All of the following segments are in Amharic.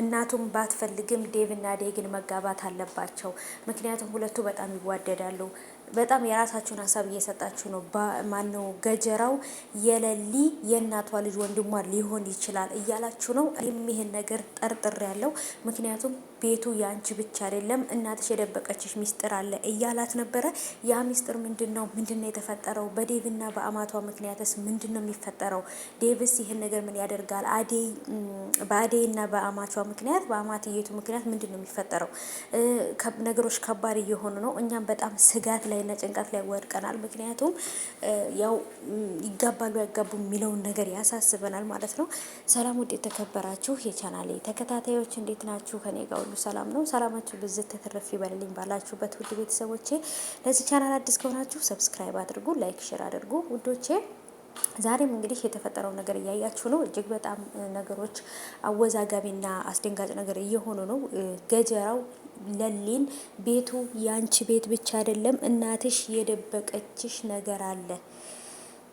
እናቱም ባትፈልግም ዴቭና አደይ ግን መጋባት አለባቸው። ምክንያቱም ሁለቱ በጣም ይዋደዳሉ። በጣም የራሳችሁን ሀሳብ እየሰጣችሁ ነው። ማነው ገጀራው የለሊ የእናቷ ልጅ ወንድሟ ሊሆን ይችላል እያላችሁ ነው። እኔም ይሄን ነገር ጠርጥር ያለው ምክንያቱም ቤቱ ያንቺ ብቻ አይደለም፣ እናትሽ የደበቀችሽ ሚስጥር አለ እያላት ነበረ። ያ ሚስጥር ምንድነው? ምንድነው የተፈጠረው? በዴቭና በአማቷ ምክንያትስ ምንድነው የሚፈጠረው? ዴቭስ ይሄን ነገር ምን ያደርጋል? በአደይና በአማቿ ምክንያት በአማትየቱ ምክንያት ምንድነው የሚፈጠረው? ነገሮች ከባድ እየሆኑ ነው። እኛም በጣም ስጋት ላይ እና ጭንቀት ላይ ወድቀናል። ምክንያቱም ያው ይጋባሉ አይጋቡ የሚለውን ነገር ያሳስበናል ማለት ነው። ሰላም ውድ የተከበራችሁ የቻናሌ ተከታታዮች እንዴት ናችሁ? ከኔ ጋር ሁሉ ሰላም ነው። ሰላማችሁ ብዝት ተተረፍ ይበልልኝ ባላችሁበት ውድ ቤተሰቦቼ። ለዚህ ቻናል አዲስ ከሆናችሁ ሰብስክራይብ አድርጉ፣ ላይክ ሼር አድርጉ ውዶቼ። ዛሬም እንግዲህ የተፈጠረው ነገር እያያችሁ ነው። እጅግ በጣም ነገሮች አወዛጋቢና አስደንጋጭ ነገር እየሆኑ ነው። ገጀራው ለሊን ቤቱ ያንቺ ቤት ብቻ አይደለም፣ እናትሽ የደበቀችሽ ነገር አለ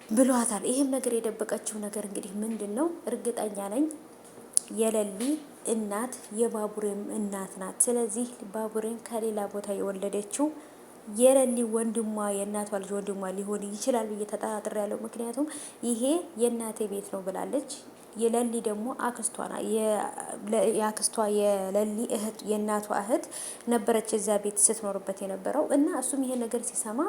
ብሏታል። ይህም ነገር የደበቀችው ነገር እንግዲህ ምንድን ነው? እርግጠኛ ነኝ የለሊ እናት የባቡሬም እናት ናት። ስለዚህ ባቡሬን ከሌላ ቦታ የወለደችው የለሊ ወንድሟ የእናቷ ልጅ ወንድሟ ሊሆን ይችላል ብዬ ተጠራጥሬ ያለው። ምክንያቱም ይሄ የእናቴ ቤት ነው ብላለች። የለሊ ደግሞ አክስቷ ና የአክስቷ የለሊ እህት የእናቷ እህት ነበረች እዛ ቤት ስትኖርበት የነበረው እና እሱም ይሄ ነገር ሲሰማ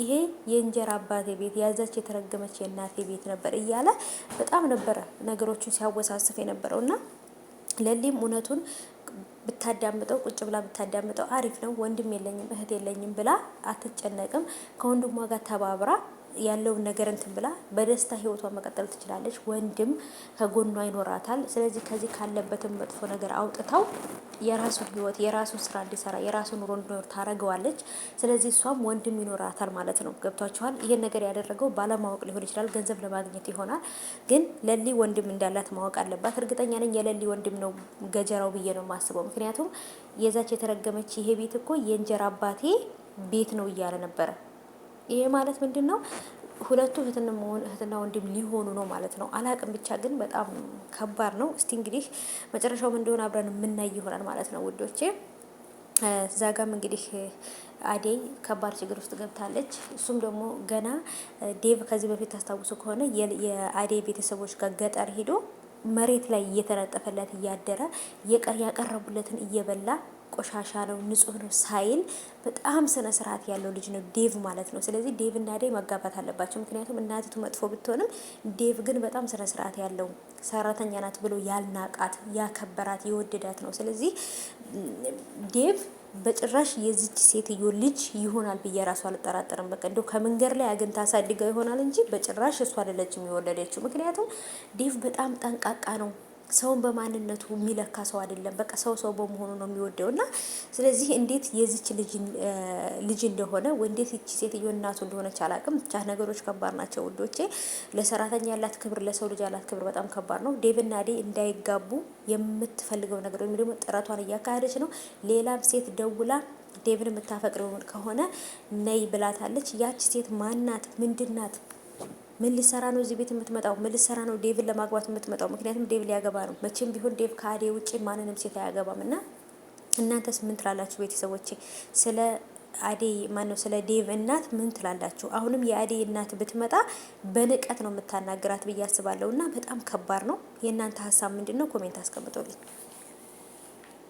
ይሄ የእንጀራ አባቴ ቤት ያዛች የተረገመች የእናቴ ቤት ነበር እያለ በጣም ነበረ ነገሮችን ሲያወሳስፍ የነበረው እና ለሊም እውነቱን ብታዳምጠው ቁጭ ብላ ብታዳምጠው አሪፍ ነው። ወንድም የለኝም እህት የለኝም ብላ አትጨነቅም። ከወንድሟ ጋር ተባብራ ያለውን ነገር እንትን ብላ በደስታ ህይወቷን መቀጠል ትችላለች። ወንድም ከጎኗ ይኖራታል። ስለዚህ ከዚህ ካለበትም መጥፎ ነገር አውጥታው የራሱን ህይወት የራሱን ስራ እንዲሰራ የራሱን ኑሮ እንዲኖር ታረገዋለች። ስለዚህ እሷም ወንድም ይኖራታል ማለት ነው። ገብቷችኋል? ይሄን ነገር ያደረገው ባለማወቅ ሊሆን ይችላል፣ ገንዘብ ለማግኘት ይሆናል። ግን ለሊ ወንድም እንዳላት ማወቅ አለባት። እርግጠኛ ነኝ የለሊ ወንድም ነው ገጀራው ብዬ ነው የማስበው። ምክንያቱም የዛች የተረገመች ይሄ ቤት እኮ የእንጀራ አባቴ ቤት ነው እያለ ነበረ። ይሄ ማለት ምንድን ነው? ሁለቱ እህትና ወንድም ሊሆኑ ነው ማለት ነው። አላቅም ብቻ ግን በጣም ከባድ ነው። እስቲ እንግዲህ መጨረሻው ምን እንደሆነ አብረን የምናይ ይሆናል ማለት ነው ውዶቼ። ዛጋም እንግዲህ አደይ ከባድ ችግር ውስጥ ገብታለች። እሱም ደግሞ ገና ዴቭ ከዚህ በፊት ታስታውሱ ከሆነ የአደይ ቤተሰቦች ጋር ገጠር ሄዶ መሬት ላይ እየተነጠፈለት እያደረ ያቀረቡለትን እየበላ ቆሻሻ ነው ንጹህ ነው ሳይል በጣም ስነ ስርዓት ያለው ልጅ ነው ዴቭ ማለት ነው። ስለዚህ ዴቭ እና አደይ መጋባት አለባቸው። ምክንያቱም እናቲቱ መጥፎ ብትሆንም ዴቭ ግን በጣም ስነ ስርዓት ያለው ሰራተኛ ናት ብሎ ያልናቃት ያከበራት የወደዳት ነው። ስለዚህ ዴቭ በጭራሽ የዚች ሴትዮ ልጅ ይሆናል ብዬ ራሱ አልጠራጠርም። በቃ እንደው ከመንገድ ላይ አግኝታ አሳድገው ይሆናል እንጂ በጭራሽ እሷ አይደለችም የወለደችው። ምክንያቱም ዴቭ በጣም ጠንቃቃ ነው። ሰውን በማንነቱ የሚለካ ሰው አይደለም። በቃ ሰው በመሆኑ ነው የሚወደው እና ስለዚህ እንዴት የዚች ልጅ እንደሆነ እንዴት ይቺ ሴትዮ እናቱ እንደሆነች አላውቅም። ብቻ ነገሮች ከባድ ናቸው ውዶቼ። ለሰራተኛ ያላት ክብር፣ ለሰው ልጅ ያላት ክብር በጣም ከባድ ነው። ዴቭና አደይ እንዳይጋቡ የምትፈልገው ነገር ወይም ደግሞ ጥረቷን እያካሄደች ነው። ሌላም ሴት ደውላ ዴቭን የምታፈቅረው ከሆነ ነይ ብላታለች። ያቺ ሴት ማናት? ምንድናት? ምን ልሰራ ነው እዚህ ቤት የምትመጣው? ምን ልሰራ ነው ዴቭን ለማግባት የምትመጣው? ምክንያቱም ዴቭ ሊያገባ ነው። መቼም ቢሆን ዴቭ ከአደይ ውጪ ማንንም ሴት አያገባም። እና እናንተስ ምን ትላላችሁ ቤተሰቦቼ? ስለ አደይ ማነው ስለ ዴቭ እናት ምን ትላላችሁ? አሁንም የአደይ እናት ብትመጣ በንቀት ነው የምታናግራት ብዬ አስባለሁ። እና በጣም ከባድ ነው። የእናንተ ሀሳብ ምንድን ነው? ኮሜንት አስቀምጡልኝ።